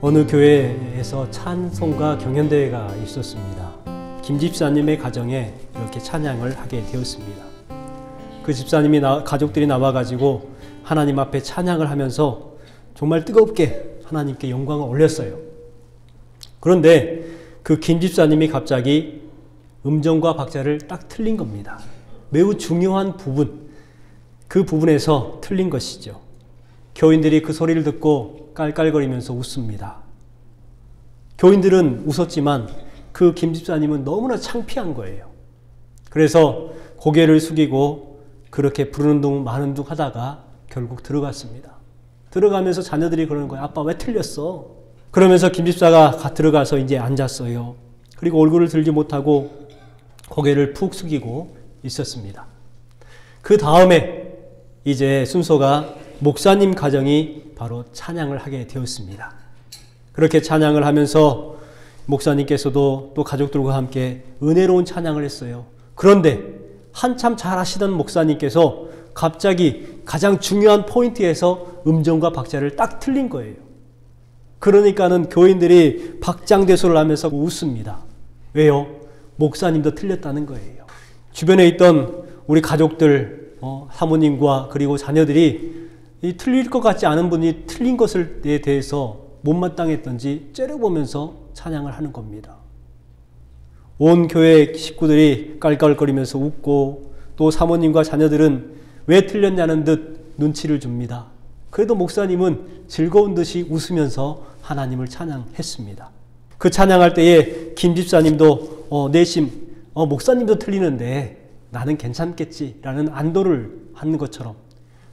어느 교회에서 찬송가 경연대회가 있었습니다. 김 집사님의 가정에 이렇게 찬양을 하게 되었습니다. 그 집사님이 가족들이 나와가지고 하나님 앞에 찬양을 하면서 정말 뜨겁게 하나님께 영광을 올렸어요. 그런데 그 김 집사님이 갑자기 음정과 박자를 딱 틀린 겁니다. 매우 중요한 부분, 그 부분에서 틀린 것이죠. 교인들이 그 소리를 듣고 깔깔거리면서 웃습니다. 교인들은 웃었지만 그 김 집사님은 너무나 창피한 거예요. 그래서 고개를 숙이고 그렇게 부르는 둥 마는 둥 하다가 결국 들어갔습니다. 들어가면서 자녀들이 그러는 거예요. 아빠 왜 틀렸어? 그러면서 김 집사가 들어가서 이제 앉았어요. 그리고 얼굴을 들지 못하고 고개를 푹 숙이고 있었습니다. 그 다음에 이제 순서가 목사님 가정이 바로 찬양을 하게 되었습니다. 그렇게 찬양을 하면서 목사님께서도 또 가족들과 함께 은혜로운 찬양을 했어요. 그런데 한참 잘 하시던 목사님께서 갑자기 가장 중요한 포인트에서 음정과 박자를 딱 틀린 거예요. 그러니까는 교인들이 박장대소를 하면서 웃습니다. 왜요? 목사님도 틀렸다는 거예요. 주변에 있던 우리 가족들, 사모님과 그리고 자녀들이 이 틀릴 것 같지 않은 분이 틀린 것에 대해서 못마땅했던지 째려보면서 찬양을 하는 겁니다. 온 교회 식구들이 깔깔거리면서 웃고 또 사모님과 자녀들은 왜 틀렸냐는 듯 눈치를 줍니다. 그래도 목사님은 즐거운 듯이 웃으면서 하나님을 찬양했습니다. 그 찬양할 때에 김 집사님도 내심 목사님도 틀리는데 나는 괜찮겠지라는 안도를 하는 것처럼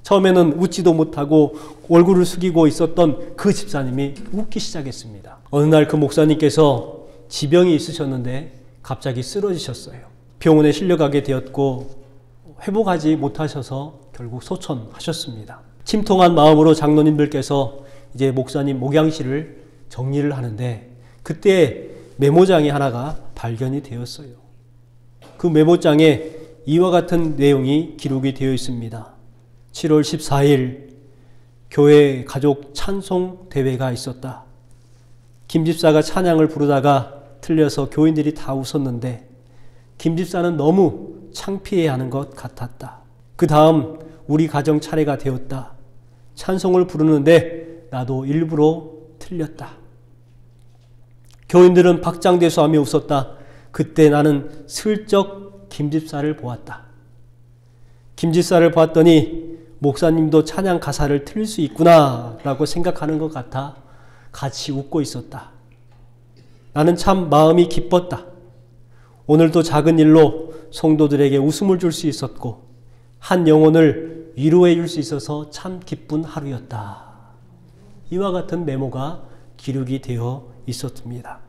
처음에는 웃지도 못하고 얼굴을 숙이고 있었던 그 집사님이 웃기 시작했습니다. 어느 날 그 목사님께서 지병이 있으셨는데 갑자기 쓰러지셨어요. 병원에 실려가게 되었고 회복하지 못하셔서 결국 소천하셨습니다. 침통한 마음으로 장로님들께서 이제 목사님 목양실을 정리를 하는데 그때 메모장이 하나가 발견이 되었어요. 그 메모장에 이와 같은 내용이 기록이 되어 있습니다. 7월 14일 교회 가족 찬송 대회가 있었다. 김 집사가 찬양을 부르다가 틀려서 교인들이 다 웃었는데 김 집사는 너무 창피해하는 것 같았다. 그 다음 우리 가정 차례가 되었다. 찬송을 부르는데 나도 일부러 틀렸다. 교인들은 박장대소하며 웃었다. 그때 나는 슬쩍 김 집사를 보았다. 김 집사를 보았더니 목사님도 찬양 가사를 틀릴 수 있구나 라고 생각하는 것 같아 같이 웃고 있었다. 나는 참 마음이 기뻤다. 오늘도 작은 일로 성도들에게 웃음을 줄 수 있었고 한 영혼을 위로해 줄 수 있어서 참 기쁜 하루였다. 이와 같은 메모가 기록이 되어 있었습니다.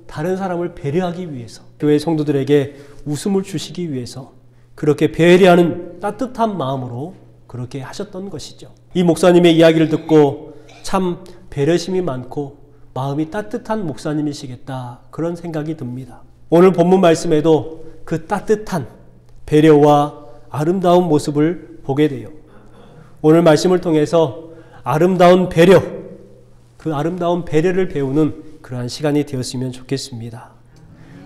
다른 사람을 배려하기 위해서 교회 성도들에게 웃음을 주시기 위해서 그렇게 배려하는 따뜻한 마음으로 그렇게 하셨던 것이죠. 이 목사님의 이야기를 듣고 참 배려심이 많고 마음이 따뜻한 목사님이시겠다 그런 생각이 듭니다. 오늘 본문 말씀에도 그 따뜻한 배려와 아름다운 모습을 보게 돼요. 오늘 말씀을 통해서 아름다운 배려, 그 아름다운 배려를 배우는 그러한 시간이 되었으면 좋겠습니다.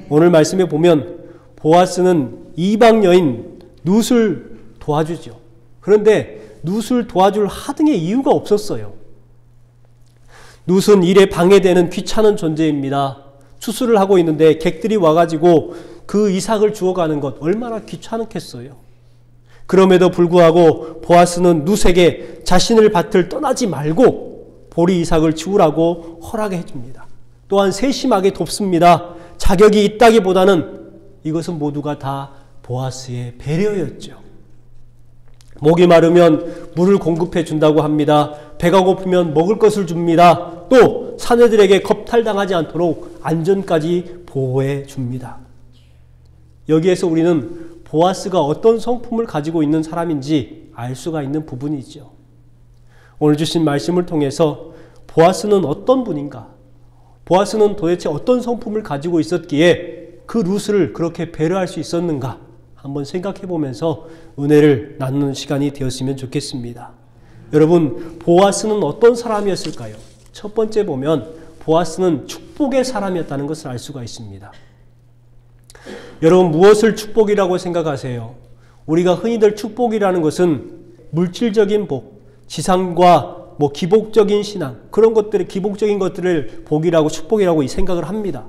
오늘 말씀에 보면 보아스는 이방 여인 룻을 도와주죠. 그런데 룻을 도와줄 하등의 이유가 없었어요. 룻은 일에 방해되는 귀찮은 존재입니다. 추수를 하고 있는데 객들이 와가지고 그 이삭을 주워가는 것 얼마나 귀찮겠어요. 그럼에도 불구하고 보아스는 룻에게 자신의 밭을 떠나지 말고 보리 이삭을 주우라고 허락해 줍니다. 또한 세심하게 돕습니다. 자격이 있다기보다는 이것은 모두가 다 보아스의 배려였죠. 목이 마르면 물을 공급해 준다고 합니다. 배가 고프면 먹을 것을 줍니다. 또 사내들에게 겁탈당하지 않도록 안전까지 보호해 줍니다. 여기에서 우리는 보아스가 어떤 성품을 가지고 있는 사람인지 알 수가 있는 부분이죠. 오늘 주신 말씀을 통해서 보아스는 어떤 분인가? 보아스는 도대체 어떤 성품을 가지고 있었기에 그 룻을 그렇게 배려할 수 있었는가? 한번 생각해 보면서 은혜를 나누는 시간이 되었으면 좋겠습니다. 여러분, 보아스는 어떤 사람이었을까요? 첫 번째 보면 보아스는 축복의 사람이었다는 것을 알 수가 있습니다. 여러분, 무엇을 축복이라고 생각하세요? 우리가 흔히들 축복이라는 것은 물질적인 복, 지상과 기복적인 신앙, 그런 것들의 기복적인 것들을 복이라고 축복이라고 생각을 합니다.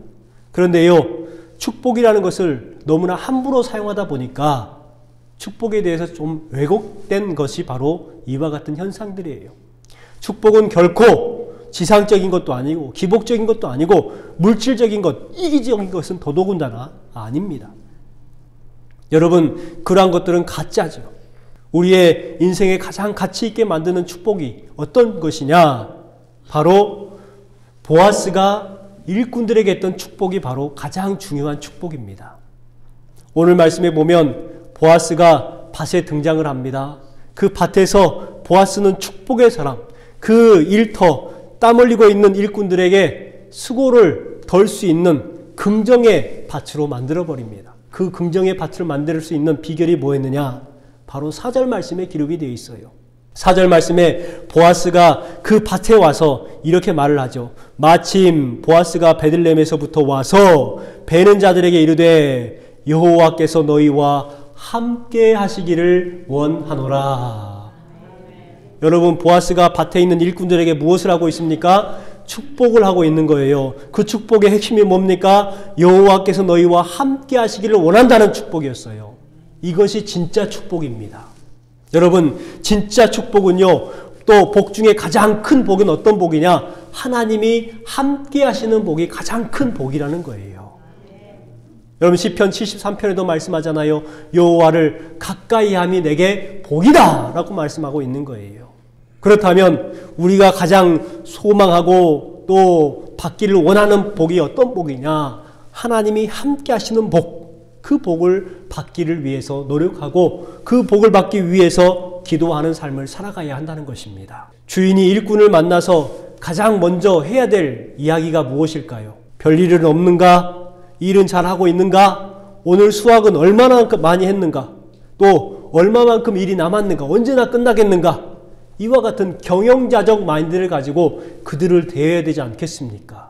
그런데요, 축복이라는 것을 너무나 함부로 사용하다 보니까 축복에 대해서 좀 왜곡된 것이 바로 이와 같은 현상들이에요. 축복은 결코 지상적인 것도 아니고 기복적인 것도 아니고 물질적인 것, 이기적인 것은 더더군다나 아닙니다. 여러분, 그러한 것들은 가짜죠. 우리의 인생에 가장 가치 있게 만드는 축복이 어떤 것이냐? 바로 보아스가 일꾼들에게 했던 축복이 바로 가장 중요한 축복입니다. 오늘 말씀에 보면 보아스가 밭에 등장을 합니다. 그 밭에서 보아스는 축복의 사람, 그 일터, 땀 흘리고 있는 일꾼들에게 수고를 덜 수 있는 긍정의 밭으로 만들어버립니다. 그 긍정의 밭을 만들 수 있는 비결이 뭐였느냐? 바로 4절 말씀에 기록이 되어 있어요. 4절 말씀에 보아스가 그 밭에 와서 이렇게 말을 하죠. 마침 보아스가 베들레헴에서부터 와서 베는 자들에게 이르되 여호와께서 너희와 함께 하시기를 원하노라. 여러분, 보아스가 밭에 있는 일꾼들에게 무엇을 하고 있습니까? 축복을 하고 있는 거예요. 그 축복의 핵심이 뭡니까? 여호와께서 너희와 함께 하시기를 원한다는 축복이었어요. 이것이 진짜 축복입니다. 여러분, 진짜 축복은요, 또 복 중에 가장 큰 복은 어떤 복이냐? 하나님이 함께 하시는 복이 가장 큰 복이라는 거예요. 여러분, 시편 73편에도 말씀하잖아요. 여호와를 가까이 함이 내게 복이다 라고 말씀하고 있는 거예요. 그렇다면 우리가 가장 소망하고 또 받기를 원하는 복이 어떤 복이냐? 하나님이 함께 하시는 복, 그 복을 받기를 위해서 노력하고 그 복을 받기 위해서 기도하는 삶을 살아가야 한다는 것입니다. 주인이 일꾼을 만나서 가장 먼저 해야 될 이야기가 무엇일까요? 별일은 없는가? 일은 잘하고 있는가? 오늘 수확은 얼마나 많이 했는가? 또 얼마만큼 일이 남았는가? 언제나 끝나겠는가? 이와 같은 경영자적 마인드를 가지고 그들을 대해야 되지 않겠습니까?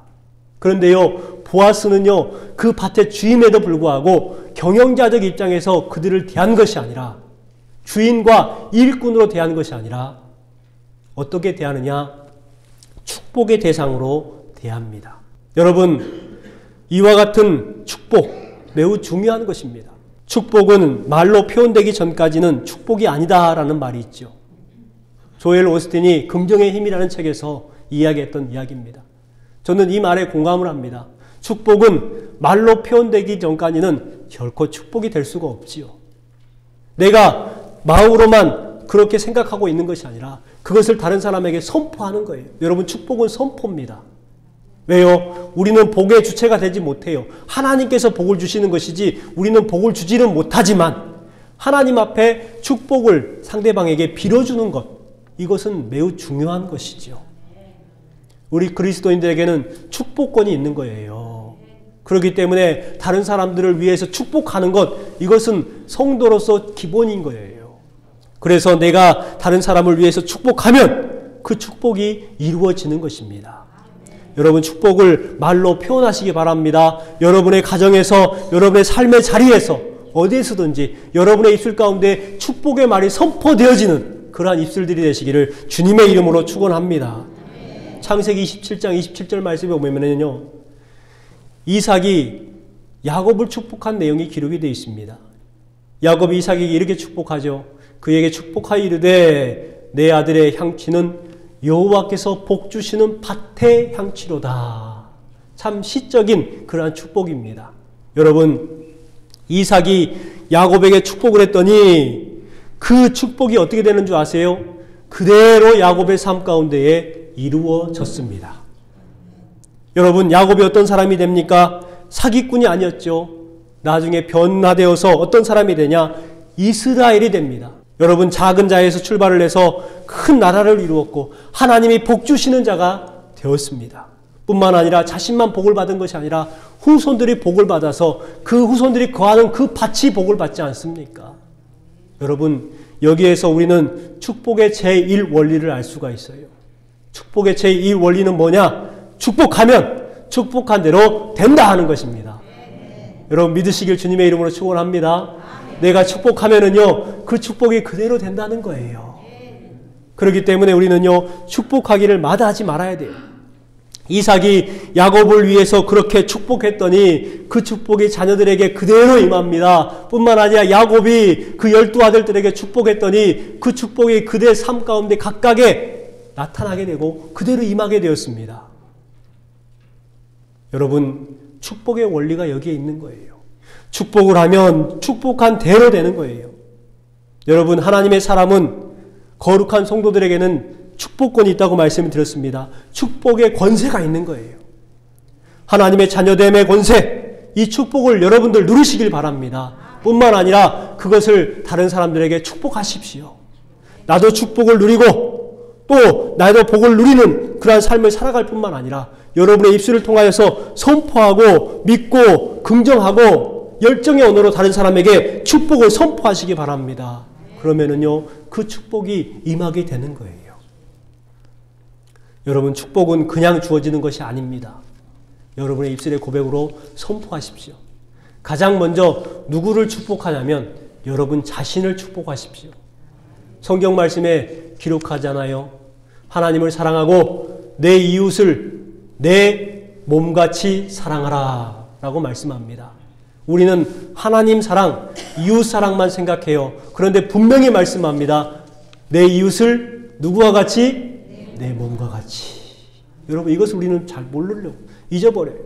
그런데요, 보아스는요, 그 밭의 주임에도 불구하고 경영자적 입장에서 그들을 대한 것이 아니라, 주인과 일꾼으로 대한 것이 아니라 어떻게 대하느냐? 축복의 대상으로 대합니다. 여러분, 이와 같은 축복 매우 중요한 것입니다. 축복은 말로 표현되기 전까지는 축복이 아니다라는 말이 있죠. 조엘 오스틴이 긍정의 힘이라는 책에서 이야기했던 이야기입니다. 저는 이 말에 공감을 합니다. 축복은 말로 표현되기 전까지는 결코 축복이 될 수가 없지요. 내가 마음으로만 그렇게 생각하고 있는 것이 아니라 그것을 다른 사람에게 선포하는 거예요. 여러분, 축복은 선포입니다. 왜요? 우리는 복의 주체가 되지 못해요. 하나님께서 복을 주시는 것이지 우리는 복을 주지는 못하지만 하나님 앞에 축복을 상대방에게 빌어주는 것, 이것은 매우 중요한 것이죠. 우리 그리스도인들에게는 축복권이 있는 거예요. 그렇기 때문에 다른 사람들을 위해서 축복하는 것, 이것은 성도로서 기본인 거예요. 그래서 내가 다른 사람을 위해서 축복하면 그 축복이 이루어지는 것입니다. 여러분, 축복을 말로 표현하시기 바랍니다. 여러분의 가정에서, 여러분의 삶의 자리에서, 어디에서든지 여러분의 입술 가운데 축복의 말이 선포되어지는 그러한 입술들이 되시기를 주님의 이름으로 축원합니다. 창세기 27장 27절 말씀에 보면요, 이삭이 야곱을 축복한 내용이 기록이 되어 있습니다. 야곱이 이삭에게 이렇게 축복하죠. 그에게 축복하여 이르되 내 아들의 향취는 여호와께서 복 주시는 밭의 향취로다. 참 시적인 그러한 축복입니다. 여러분, 이삭이 야곱에게 축복을 했더니 그 축복이 어떻게 되는 줄 아세요? 그대로 야곱의 삶 가운데에 이루어졌습니다. 여러분, 야곱이 어떤 사람이 됩니까? 사기꾼이 아니었죠. 나중에 변화되어서 어떤 사람이 되냐? 이스라엘이 됩니다. 여러분, 작은 자에서 출발을 해서 큰 나라를 이루었고 하나님이 복 주시는 자가 되었습니다. 뿐만 아니라 자신만 복을 받은 것이 아니라 후손들이 복을 받아서 그 후손들이 거하는 그 밭이 복을 받지 않습니까? 여러분, 여기에서 우리는 축복의 제1 원리를 알 수가 있어요. 축복의 제1 원리는 뭐냐? 축복하면 축복한 대로 된다 하는 것입니다. 여러분 믿으시길 주님의 이름으로 축원합니다. 내가 축복하면은요 그 축복이 그대로 된다는 거예요. 그렇기 때문에 우리는요 축복하기를 마다하지 말아야 돼요. 이삭이 야곱을 위해서 그렇게 축복했더니 그 축복이 자녀들에게 그대로 임합니다. 뿐만 아니라 야곱이 그 12아들들에게 축복했더니 그 축복이 그들의 삶 가운데 각각에 나타나게 되고 그대로 임하게 되었습니다. 여러분 축복의 원리가 여기에 있는 거예요. 축복을 하면 축복한 대로 되는 거예요. 여러분 하나님의 사람은 거룩한 성도들에게는 축복권이 있다고 말씀을 드렸습니다. 축복의 권세가 있는 거예요. 하나님의 자녀됨의 권세, 이 축복을 여러분들 누리시길 바랍니다. 뿐만 아니라 그것을 다른 사람들에게 축복하십시오. 나도 축복을 누리고 또 나도 복을 누리는 그러한 삶을 살아갈 뿐만 아니라 여러분의 입술을 통하여서 선포하고 믿고 긍정하고 열정의 언어로 다른 사람에게 축복을 선포하시기 바랍니다. 그러면은요 그 축복이 임하게 되는 거예요. 여러분 축복은 그냥 주어지는 것이 아닙니다. 여러분의 입술의 고백으로 선포하십시오. 가장 먼저 누구를 축복하냐면 여러분 자신을 축복하십시오. 성경 말씀에 기록하잖아요. 하나님을 사랑하고 내 이웃을 내 몸같이 사랑하라 라고 말씀합니다. 우리는 하나님 사랑, 이웃 사랑만 생각해요. 그런데 분명히 말씀합니다. 내 이웃을 누구와 같이? 내 몸과 같이. 여러분 이것을 우리는 잘 모르려고 잊어버려요.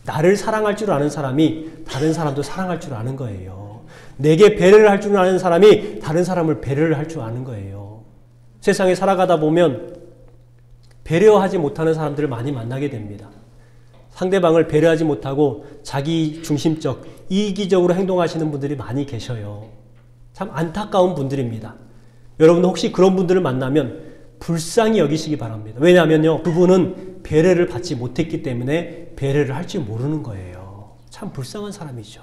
나를 사랑할 줄 아는 사람이 다른 사람도 사랑할 줄 아는 거예요. 내게 배려를 할 줄 아는 사람이 다른 사람을 배려를 할 줄 아는 거예요. 세상에 살아가다 보면 배려하지 못하는 사람들을 많이 만나게 됩니다. 상대방을 배려하지 못하고 자기 중심적, 이기적으로 행동하시는 분들이 많이 계셔요. 참 안타까운 분들입니다. 여러분 혹시 그런 분들을 만나면 불쌍히 여기시기 바랍니다. 왜냐하면요 그분은 배려를 받지 못했기 때문에 배려를 할 줄 모르는 거예요. 참 불쌍한 사람이죠.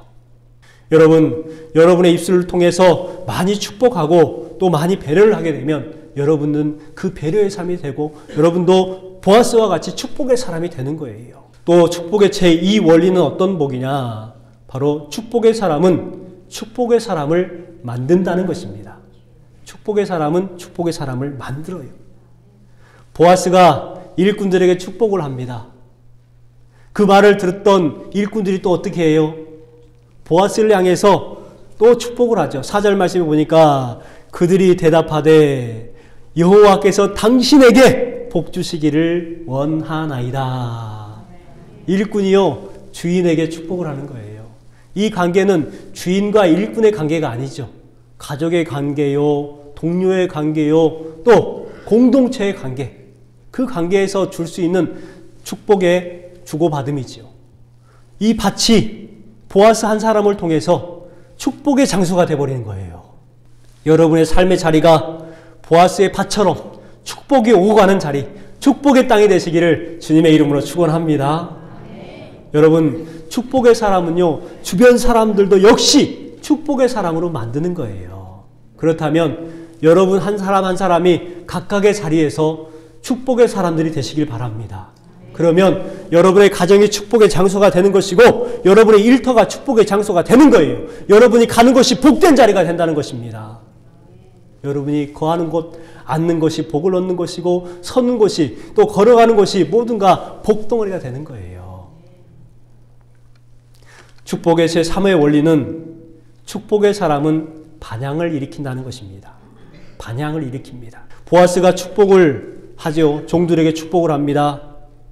여러분, 여러분의 입술을 통해서 많이 축복하고 또 많이 배려를 하게 되면 여러분은 그 배려의 삶이 되고 여러분도 보아스와 같이 축복의 사람이 되는 거예요. 또 축복의 제2 원리는 어떤 복이냐? 바로 축복의 사람은 축복의 사람을 만든다는 것입니다. 축복의 사람은 축복의 사람을 만들어요. 보아스가 일꾼들에게 축복을 합니다. 그 말을 들었던 일꾼들이 또 어떻게 해요? 보아스를 향해서 또 축복을 하죠. 4절 말씀에 보니까 그들이 대답하되 여호와께서 당신에게 복 주시기를 원하나이다. 일꾼이요 주인에게 축복을 하는 거예요. 이 관계는 주인과 일꾼의 관계가 아니죠. 가족의 관계요, 동료의 관계요, 또 공동체의 관계. 그 관계에서 줄 수 있는 축복의 주고받음이지요. 이 밭이 보아스 한 사람을 통해서 축복의 장소가 되어버리는 거예요. 여러분의 삶의 자리가 보아스의 밭처럼 축복이 오고 가는 자리, 축복의 땅이 되시기를 주님의 이름으로 축원합니다. 여러분 축복의 사람은요 주변 사람들도 역시 축복의 사람으로 만드는 거예요. 그렇다면 여러분 한 사람 한 사람이 각각의 자리에서 축복의 사람들이 되시길 바랍니다. 그러면 여러분의 가정이 축복의 장소가 되는 것이고 여러분의 일터가 축복의 장소가 되는 거예요. 여러분이 가는 것이 복된 자리가 된다는 것입니다. 여러분이 거하는 곳, 앉는 것이 복을 얻는 것이고 서는 것이 또 걸어가는 것이 모든가 복덩어리가 되는 거예요. 축복의 제3의 원리는 축복의 사람은 반향을 일으킨다는 것입니다. 반향을 일으킵니다. 보아스가 축복을 하죠. 종들에게 축복을 합니다.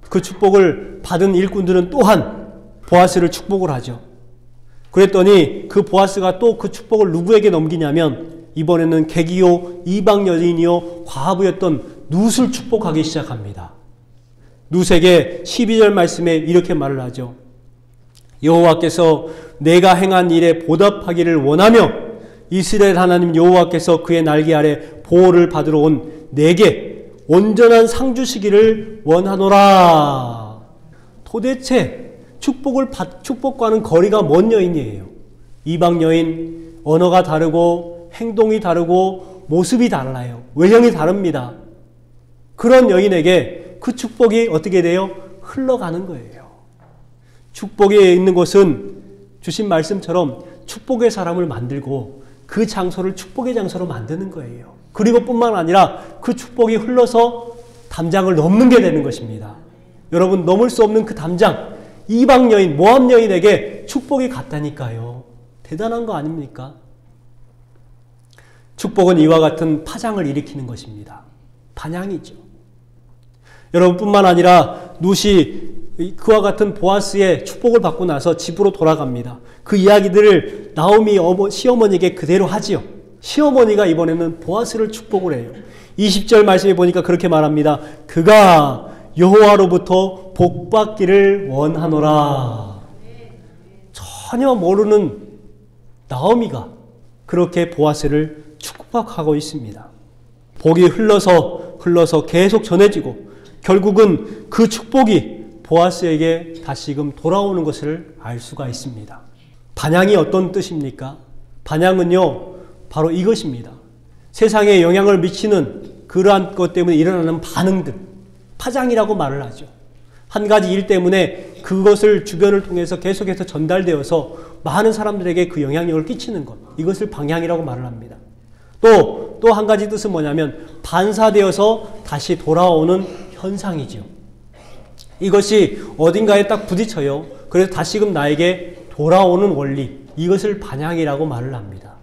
그 축복을 받은 일꾼들은 또한 보아스를 축복을 하죠. 그랬더니 그 보아스가 또 그 축복을 누구에게 넘기냐면 이번에는 객이요 이방 여인이요 과부였던 룻을 축복하기 시작합니다. 룻에게 12절 말씀에 이렇게 말을 하죠. 여호와께서 내가 행한 일에 보답하기를 원하며 이스라엘 하나님 여호와께서 그의 날개 아래 보호를 받으러 온 내게 온전한 상 주시기를 원하노라. 도대체 축복과는 거리가 먼 여인이에요. 이방 여인, 언어가 다르고 행동이 다르고 모습이 달라요. 외형이 다릅니다. 그런 여인에게 그 축복이 어떻게 돼요? 흘러가는 거예요. 축복에 있는 곳은 주신 말씀처럼 축복의 사람을 만들고 그 장소를 축복의 장소로 만드는 거예요. 그리고 뿐만 아니라 그 축복이 흘러서 담장을 넘는 게 되는 것입니다. 여러분, 넘을 수 없는 그 담장, 이방 여인, 모압 여인에게 축복이 갔다니까요. 대단한 거 아닙니까? 축복은 이와 같은 파장을 일으키는 것입니다. 반향이죠. 여러분뿐만 아니라 룻이 그와 같은 보아스의 축복을 받고 나서 집으로 돌아갑니다. 그 이야기들을 나오미 시어머니에게 그대로 하지요. 시어머니가 이번에는 보아스를 축복을 해요. 20절 말씀에 보니까 그렇게 말합니다. 그가 여호와로부터 복받기를 원하노라. 전혀 모르는 나오미가 그렇게 보아스를 축복하고 있습니다. 복이 흘러서 계속 전해지고 결국은 그 축복이 보아스에게 다시금 돌아오는 것을 알 수가 있습니다. 반향이 어떤 뜻입니까? 반향은요, 바로 이것입니다. 세상에 영향을 미치는 그러한 것 때문에 일어나는 반응들, 파장이라고 말을 하죠. 한 가지 일 때문에 그것을 주변을 통해서 계속해서 전달되어서 많은 사람들에게 그 영향력을 끼치는 것, 이것을 방향이라고 말을 합니다. 또 한 가지 뜻은 뭐냐면 반사되어서 다시 돌아오는 현상이죠. 이것이 어딘가에 딱 부딪혀요. 그래서 다시금 나에게 돌아오는 원리, 이것을 반향이라고 말을 합니다.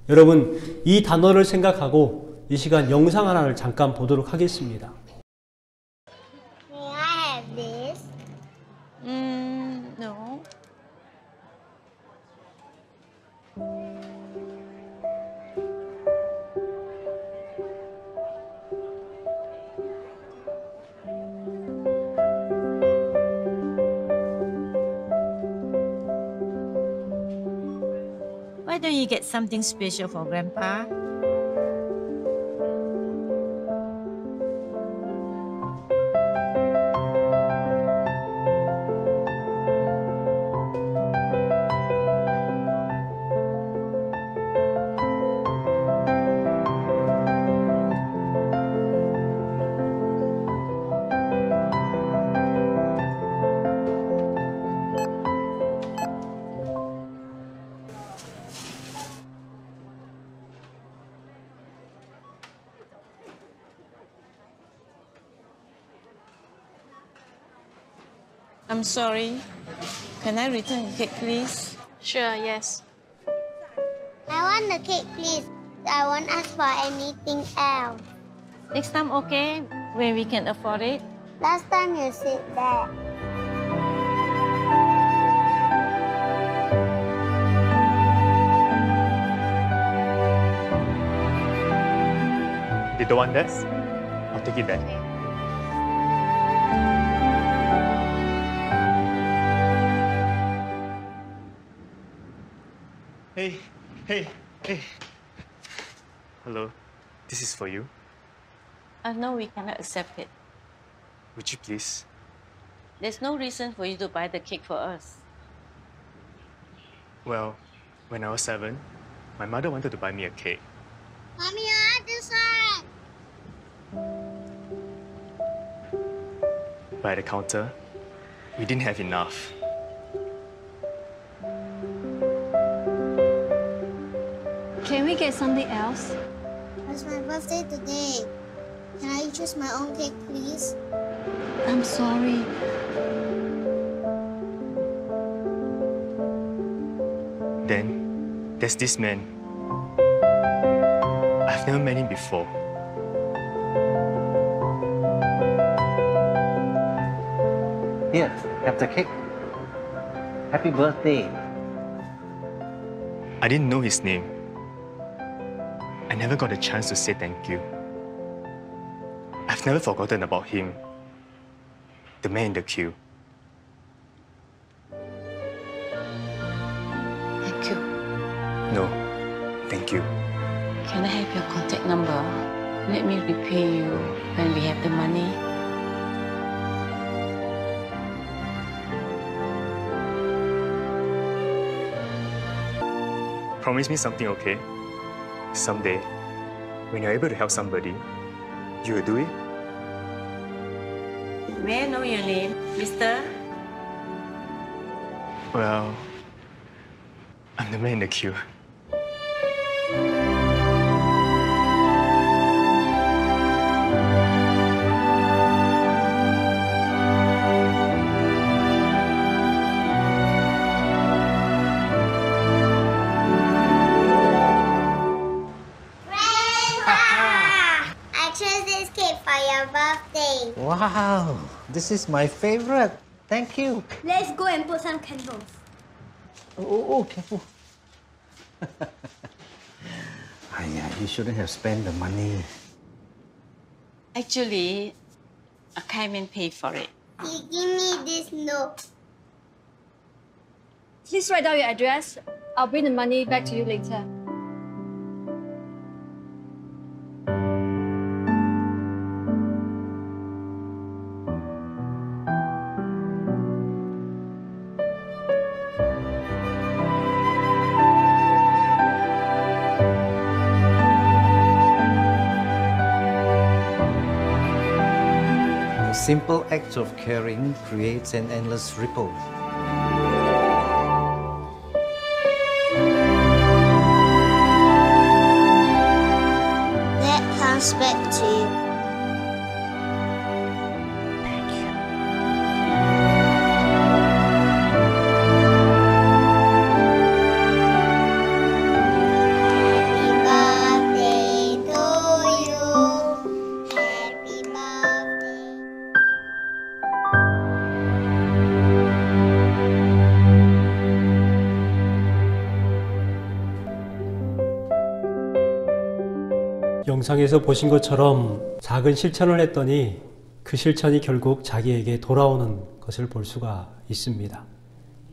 여러분, 이 단어를 생각하고 이 시간 영상 하나를 잠깐 보도록 하겠습니다. May I have this? No. Why don't you get something special for Grandpa? I'm sorry. Can I return the cake, please? Sure, yes. I want the cake, please. I won't ask for anything else. Next time, okay? When we can afford it? Last time you said that. You don't want this? I'll take it back. Hey. Hello, this is for you. No, we cannot accept it. Would you please? There's no reason for you to buy the cake for us. Well, when I was 7, my mother wanted to buy me a cake. Mommy, I want this one. But at the counter, we didn't have enough. Can we get something else? It's my birthday today. Can I choose my own cake, please? I'm sorry. Then, there's this man. I've never met him before. Here, have the cake. Happy birthday. I didn't know his name. I never got a chance to say thank you. I've never forgotten about him. The man in the queue. Thank you. No, thank you. Can I have your contact number? Let me repay you when we have the money. Promise me something, okay? Someday, when you're able to help somebody, you will do it? May I know your name, mister? Well, I'm the man in the queue. I chose this cake for your birthday. Wow, this is my favorite. Thank you. Let's go and put some candles. Oh, careful. You shouldn't have spent the money. Actually, I came and paid for it. He give me this note. Please write down your address. I'll bring the money back to you later. A simple act of caring creates an endless ripple. That comes back to you. Happy birthday to you. Happy birthday. 영상에서 보신 것처럼 작은 실천을 했더니 그 실천이 결국 자기에게 돌아오는 것을 볼 수가 있습니다.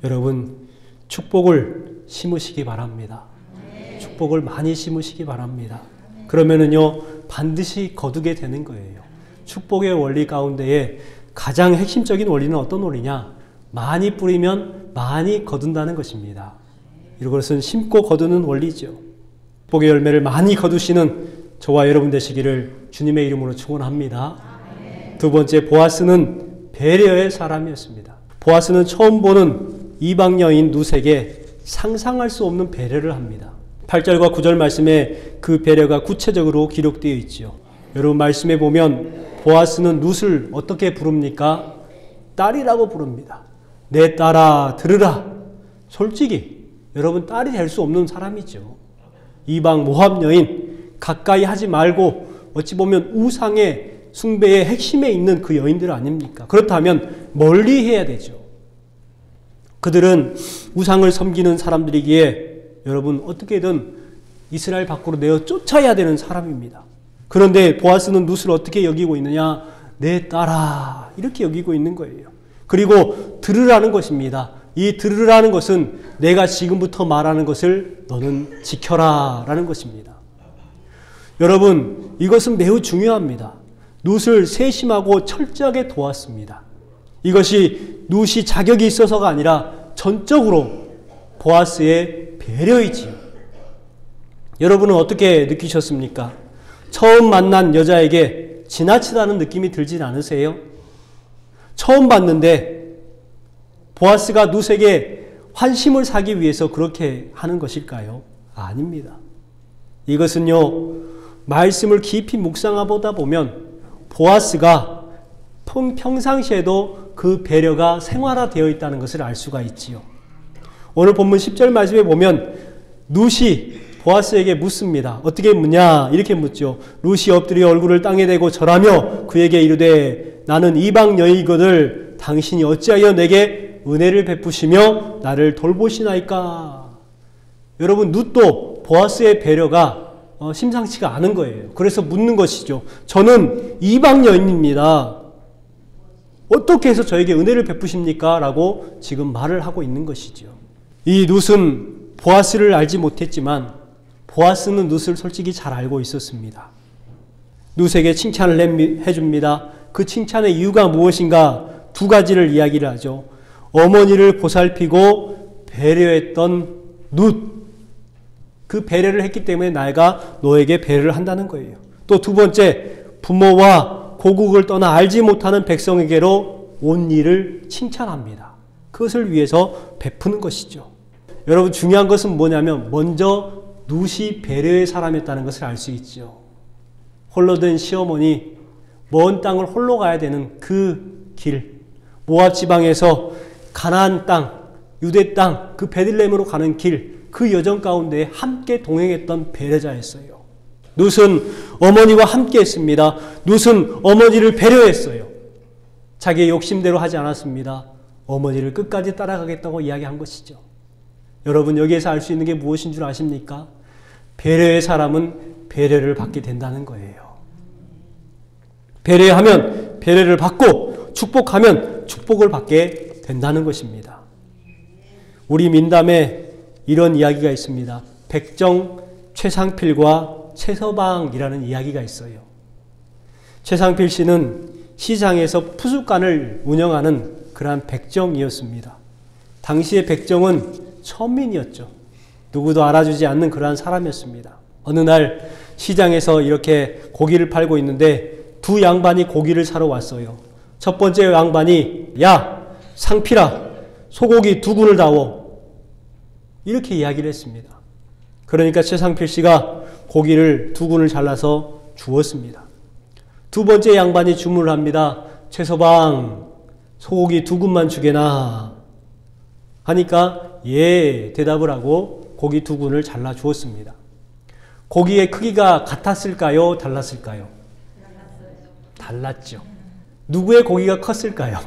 여러분, 축복을 심으시기 바랍니다. 축복을 많이 심으시기 바랍니다. 그러면은요, 반드시 거두게 되는 거예요. 축복의 원리 가운데에 가장 핵심적인 원리는 어떤 원리냐? 많이 뿌리면 많이 거둔다는 것입니다. 이것은 심고 거두는 원리죠. 축복의 열매를 많이 거두시는 저와 여러분 되시기를 주님의 이름으로 축원합니다. 두 번째, 보아스는 배려의 사람이었습니다. 보아스는 처음 보는 이방 여인 룻에게 상상할 수 없는 배려를 합니다. 8절과 9절 말씀에 그 배려가 구체적으로 기록되어 있죠. 여러분, 말씀에 보면 보아스는 룻을 어떻게 부릅니까? 딸이라고 부릅니다. 내 딸아 들으라. 솔직히 여러분, 딸이 될 수 없는 사람이죠. 이방 모압 여인, 가까이 하지 말고 어찌 보면 우상의 숭배의 핵심에 있는 그 여인들 아닙니까? 그렇다면 멀리 해야 되죠. 그들은 우상을 섬기는 사람들이기에 여러분, 어떻게든 이스라엘 밖으로 내어 쫓아야 되는 사람입니다. 그런데 보아스는 룻을 어떻게 여기고 있느냐? 내 딸아, 이렇게 여기고 있는 거예요. 그리고 들으라는 것입니다. 이 들으라는 것은 내가 지금부터 말하는 것을 너는 지켜라 라는 것입니다. 여러분, 이것은 매우 중요합니다. 룻을 세심하고 철저하게 도왔습니다. 이것이 룻이 자격이 있어서가 아니라 전적으로 보아스의 배려이지요. 여러분은 어떻게 느끼셨습니까? 처음 만난 여자에게 지나치다는 느낌이 들진 않으세요? 처음 봤는데 보아스가 룻에게 환심을 사기 위해서 그렇게 하는 것일까요? 아닙니다. 이것은요, 말씀을 깊이 묵상하보다 보면 보아스가 평상시에도 그 배려가 생활화되어 있다는 것을 알 수가 있지요. 오늘 본문 10절 말씀에 보면 룻이 보아스에게 묻습니다. 어떻게 묻냐? 이렇게 묻죠. 룻이 엎드려 얼굴을 땅에 대고 절하며 그에게 이르되 나는 이방 여인이거늘 당신이 어찌하여 내게 은혜를 베푸시며 나를 돌보시나이까? 여러분, 룻도 보아스의 배려가 심상치가 않은 거예요. 그래서 묻는 것이죠. 저는 이방 여인입니다. 어떻게 해서 저에게 은혜를 베푸십니까? 라고 지금 말을 하고 있는 것이죠. 이 룻은 보아스를 알지 못했지만 보아스는 룻을 솔직히 잘 알고 있었습니다. 룻에게 칭찬을 해줍니다. 그 칭찬의 이유가 무엇인가? 두 가지를 이야기를 하죠. 어머니를 보살피고 배려했던 룻, 그 배려를 했기 때문에 내가 너에게 배려를 한다는 거예요. 또 두 번째, 부모와 고국을 떠나 알지 못하는 백성에게로 온 일을 칭찬합니다. 그것을 위해서 베푸는 것이죠. 여러분 중요한 것은 뭐냐면 먼저 룻이 배려의 사람이었다는 것을 알 수 있죠. 홀로 된 시어머니, 먼 땅을 홀로 가야 되는 그 길, 모압 지방에서 가나안 땅, 유대 땅, 그 베들레헴으로 가는 길, 그 여정 가운데 함께 동행했던 배려자였어요. 룻은 어머니와 함께 했습니다. 룻은 어머니를 배려했어요. 자기의 욕심대로 하지 않았습니다. 어머니를 끝까지 따라가겠다고 이야기한 것이죠. 여러분 여기에서 알 수 있는 게 무엇인 줄 아십니까? 배려의 사람은 배려를 받게 된다는 거예요. 배려하면 배려를 받고 축복하면 축복을 받게 된다는 것입니다. 우리 민담에 이런 이야기가 있습니다. 백정 최상필과 최서방이라는 이야기가 있어요. 최상필 씨는 시장에서 푸숫간을 운영하는 그러한 백정이었습니다. 당시의 백정은 천민이었죠. 누구도 알아주지 않는 그러한 사람이었습니다. 어느 날 시장에서 이렇게 고기를 팔고 있는데 두 양반이 고기를 사러 왔어요. 첫 번째 양반이 야 상필아 소고기 2군을 다오 이렇게 이야기를 했습니다. 그러니까 최상필 씨가 고기를 2군을 잘라서 주었습니다. 두 번째 양반이 주문을 합니다. 최서방 소고기 2군만 주게나 하니까 예 대답을 하고 고기 2군을 잘라 주었습니다. 고기의 크기가 같았을까요? 달랐을까요? 달랐죠. 누구의 고기가 컸을까요?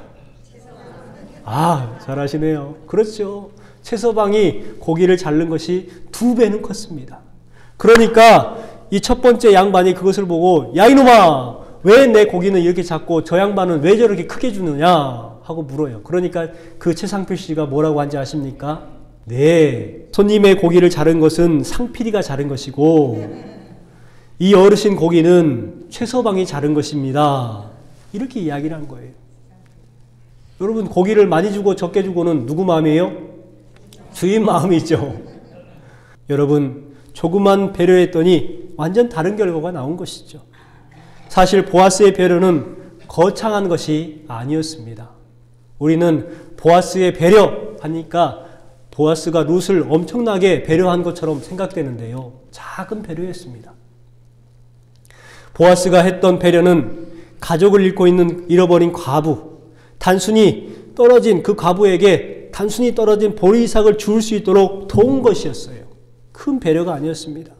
아, 잘하시네요. 그렇죠. 최서방이 고기를 자른 것이 2배는 컸습니다. 그러니까 이 첫 번째 양반이 그것을 보고 야 이놈아 왜 내 고기는 이렇게 작고 저 양반은 왜 저렇게 크게 주느냐 하고 물어요. 그러니까 그 최상필 씨가 뭐라고 한지 아십니까? 네, 손님의 고기를 자른 것은 상필이가 자른 것이고 이 어르신 고기는 최서방이 자른 것입니다. 이렇게 이야기를 한 거예요. 여러분 고기를 많이 주고 적게 주고는 누구 마음이에요? 주인 마음이죠. 여러분 조그만 배려했더니 완전 다른 결과가 나온 것이죠. 사실 보아스의 배려는 거창한 것이 아니었습니다. 우리는 보아스의 배려하니까 보아스가 룻을 엄청나게 배려한 것처럼 생각되는데요. 작은 배려였습니다. 보아스가 했던 배려는 가족을 잃어버린 과부, 단순히 떨어진 그 과부에게 단순히 떨어진 보리삭을 줄 수 있도록 도운 것이었어요. 큰 배려가 아니었습니다.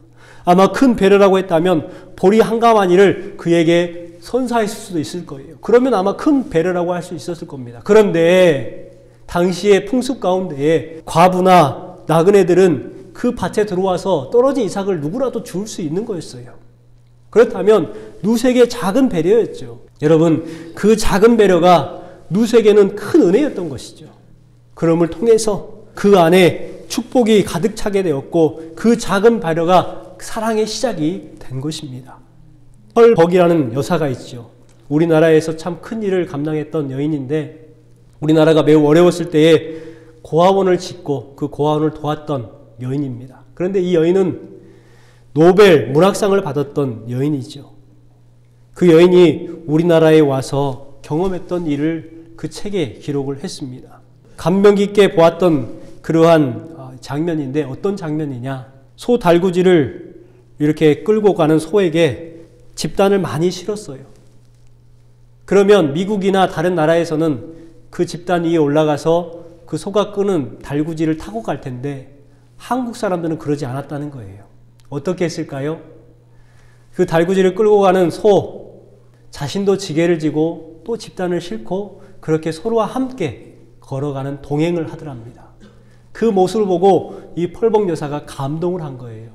아마 큰 배려라고 했다면 보리 한 가마니를 그에게 선사했을 수도 있을 거예요. 그러면 아마 큰 배려라고 할 수 있었을 겁니다. 그런데 당시의 풍습 가운데에 과부나 나그네들은 그 밭에 들어와서 떨어진 이삭을 누구라도 줄 수 있는 거였어요. 그렇다면 룻에게 작은 배려였죠. 여러분 그 작은 배려가 룻에게는 큰 은혜였던 것이죠. 그럼을 통해서 그 안에 축복이 가득 차게 되었고 그 작은 배려가 사랑의 시작이 된 것입니다. 펄벅이라는 여사가 있죠. 우리나라에서 참 큰 일을 감당했던 여인인데 우리나라가 매우 어려웠을 때에 고아원을 짓고 그 고아원을 도왔던 여인입니다. 그런데 이 여인은 노벨 문학상을 받았던 여인이죠. 그 여인이 우리나라에 와서 경험했던 일을 그 책에 기록을 했습니다. 감명 깊게 보았던 그러한 장면인데 어떤 장면이냐. 소 달구지를 이렇게 끌고 가는 소에게 집단을 많이 실었어요. 그러면 미국이나 다른 나라에서는 그 집단 위에 올라가서 그 소가 끄는 달구지를 타고 갈 텐데 한국 사람들은 그러지 않았다는 거예요. 어떻게 했을까요? 그 달구지를 끌고 가는 소 자신도 지게를 지고 또 집단을 싣고 그렇게 소와 함께 걸어가는 동행을 하더랍니다. 그 모습을 보고 이 펄벅 여사가 감동을 한 거예요.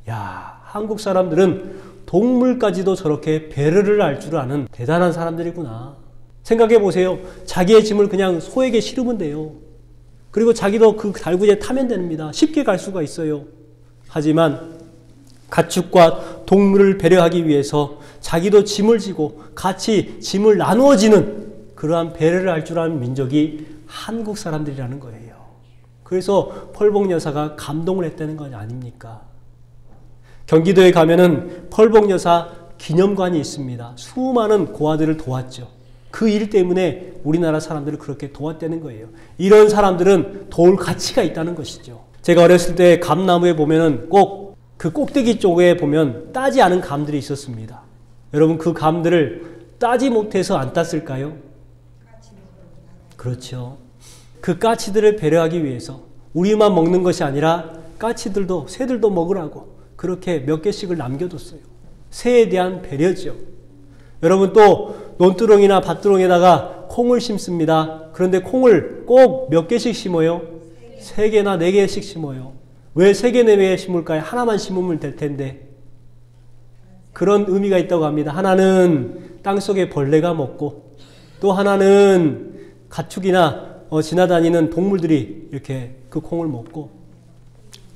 야, 한국 사람들은 동물까지도 저렇게 배려를 할 줄 아는 대단한 사람들이구나. 생각해 보세요. 자기의 짐을 그냥 소에게 실으면 돼요. 그리고 자기도 그 달구지에 타면 됩니다. 쉽게 갈 수가 있어요. 하지만 가축과 동물을 배려하기 위해서 자기도 짐을 지고 같이 짐을 나누어지는 그러한 배려를 할 줄 아는 민족이 한국 사람들이라는 거예요. 그래서 펄벅 여사가 감동을 했다는 거 아닙니까? 경기도에 가면은 펄벅 여사 기념관이 있습니다. 수많은 고아들을 도왔죠. 그 일 때문에 우리나라 사람들을 그렇게 도왔다는 거예요. 이런 사람들은 도울 가치가 있다는 것이죠. 제가 어렸을 때 감나무에 보면은 꼭 그 꼭대기 쪽에 보면 따지 않은 감들이 있었습니다. 여러분 그 감들을 따지 못해서 안 땄을까요? 그렇죠. 그 까치들을 배려하기 위해서 우리만 먹는 것이 아니라 까치들도 새들도 먹으라고 그렇게 몇 개씩을 남겨뒀어요. 새에 대한 배려죠. 여러분 또 논두렁이나 밭두렁에다가 콩을 심습니다. 그런데 콩을 꼭 몇 개씩 심어요? 3개나 4개씩 심어요. 왜 3개, 4개 심을까요? 하나만 심으면 될 텐데. 그런 의미가 있다고 합니다. 하나는 땅속에 벌레가 먹고 또 하나는 가축이나 지나다니는 동물들이 이렇게 그 콩을 먹고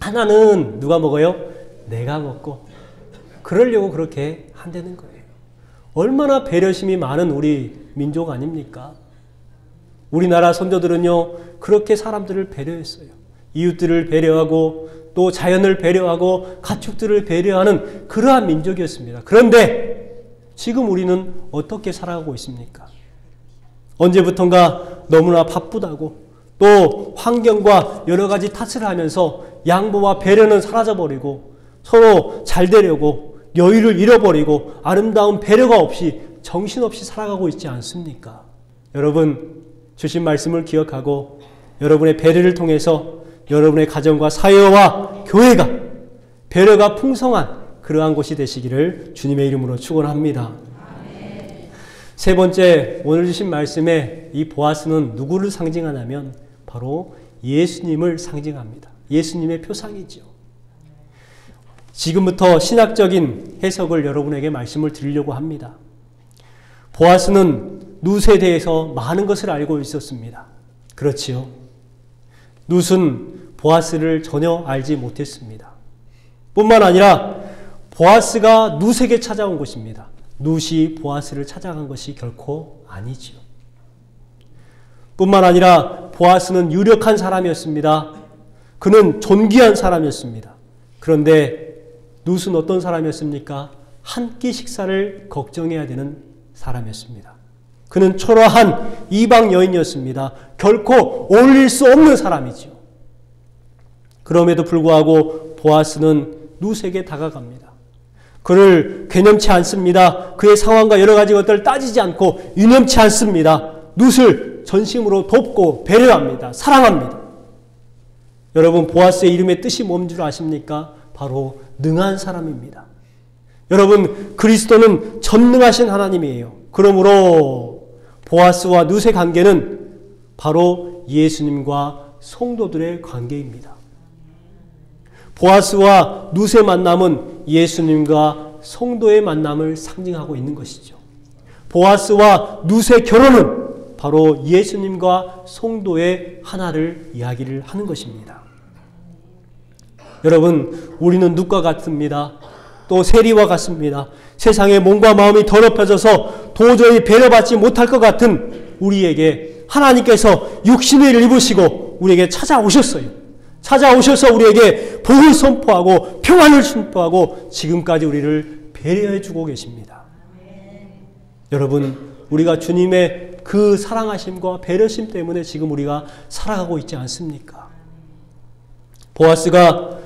하나는 누가 먹어요? 내가 먹고. 그러려고 그렇게 한다는 거예요. 얼마나 배려심이 많은 우리 민족 아닙니까? 우리나라 선조들은요 그렇게 사람들을 배려했어요. 이웃들을 배려하고 또 자연을 배려하고 가축들을 배려하는 그러한 민족이었습니다. 그런데 지금 우리는 어떻게 살아가고 있습니까? 언제부턴가 너무나 바쁘다고 또 환경과 여러 가지 탓을 하면서 양보와 배려는 사라져버리고 서로 잘 되려고 여유를 잃어버리고 아름다운 배려가 없이 정신없이 살아가고 있지 않습니까? 여러분 주신 말씀을 기억하고 여러분의 배려를 통해서 여러분의 가정과 사회와 교회가 배려가 풍성한 그러한 곳이 되시기를 주님의 이름으로 축원합니다. 세 번째 오늘 주신 말씀에 이 보아스는 누구를 상징하냐면 바로 예수님을 상징합니다. 예수님의 표상이죠. 지금부터 신학적인 해석을 여러분에게 말씀을 드리려고 합니다. 보아스는 룻에 대해서 많은 것을 알고 있었습니다. 그렇지요. 룻은 보아스를 전혀 알지 못했습니다. 뿐만 아니라 보아스가 룻에게 찾아온 것입니다. 룻이 보아스를 찾아간 것이 결코 아니지요. 뿐만 아니라 보아스는 유력한 사람이었습니다. 그는 존귀한 사람이었습니다. 그런데 룻은 어떤 사람이었습니까? 한 끼 식사를 걱정해야 되는 사람이었습니다. 그는 초라한 이방 여인이었습니다. 결코 어울릴 수 없는 사람이죠. 그럼에도 불구하고 보아스는 룻에게 다가갑니다. 그를 괴념치 않습니다. 그의 상황과 여러 가지 것들을 따지지 않고 유념치 않습니다. 룻을 전심으로 돕고 배려합니다. 사랑합니다. 여러분 보아스의 이름의 뜻이 뭔 줄 아십니까? 바로 능한 사람입니다. 여러분 그리스도는 전능하신 하나님이에요. 그러므로 보아스와 룻의 관계는 바로 예수님과 성도들의 관계입니다. 보아스와 룻의 만남은 예수님과 성도의 만남을 상징하고 있는 것이죠. 보아스와 룻의 결혼은 바로 예수님과 성도의 하나를 이야기를 하는 것입니다. 여러분 우리는 룻과 같습니다. 또 세리와 같습니다. 세상에 몸과 마음이 더럽혀져서 도저히 배려받지 못할 것 같은 우리에게 하나님께서 육신을 입으시고 우리에게 찾아오셨어요. 찾아오셔서 우리에게 복을 선포하고 평안을 선포하고 지금까지 우리를 배려해 주고 계십니다. 여러분 우리가 주님의 그 사랑하심과 배려심 때문에 지금 우리가 살아가고 있지 않습니까? 보아스가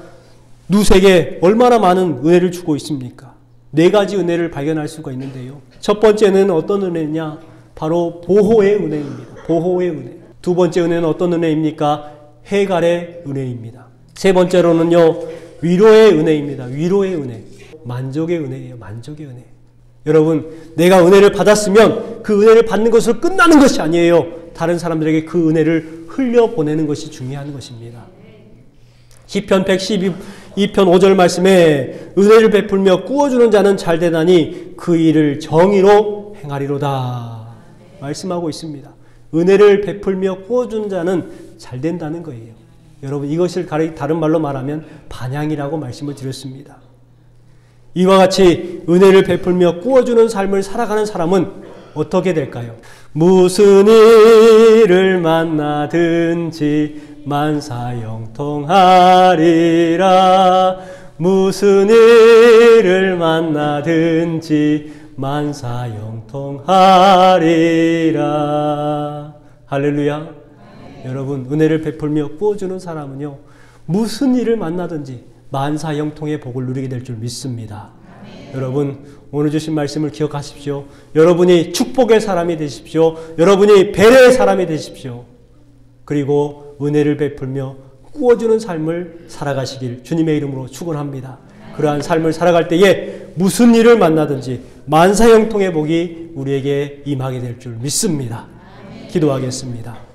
룻에게 얼마나 많은 은혜를 주고 있습니까? 4가지 은혜를 발견할 수가 있는데요. 첫 번째는 어떤 은혜냐? 바로 보호의 은혜입니다. 보호의 은혜. 두 번째 은혜는 어떤 은혜입니까? 해갈의 은혜입니다. 세 번째로는요, 위로의 은혜입니다. 위로의 은혜. 만족의 은혜예요. 만족의 은혜. 여러분, 내가 은혜를 받았으면 그 은혜를 받는 것으로 끝나는 것이 아니에요. 다른 사람들에게 그 은혜를 흘려보내는 것이 중요한 것입니다. 시편 112편 5절 말씀에 은혜를 베풀며 꾸어주는 자는 잘되나니 그 일을 정의로 행하리로다 말씀하고 있습니다. 은혜를 베풀며 꾸어주는 자는 잘된다는 거예요. 여러분 이것을 다른 말로 말하면 반향이라고 말씀을 드렸습니다. 이와 같이 은혜를 베풀며 꾸어주는 삶을 살아가는 사람은 어떻게 될까요? 무슨 일을 만나든지 만사형통하리라. 무슨 일을 만나든지 만사형통하리라. 할렐루야. 여러분, 은혜를 베풀며 구워주는 사람은요, 무슨 일을 만나든지 만사형통의 복을 누리게 될 줄 믿습니다. 여러분, 오늘 주신 말씀을 기억하십시오. 여러분이 축복의 사람이 되십시오. 여러분이 배려의 사람이 되십시오. 그리고 은혜를 베풀며 구워주는 삶을 살아가시길 주님의 이름으로 축원합니다. 그러한 삶을 살아갈 때에 무슨 일을 만나든지 만사형통의 복이 우리에게 임하게 될 줄 믿습니다. 기도하겠습니다.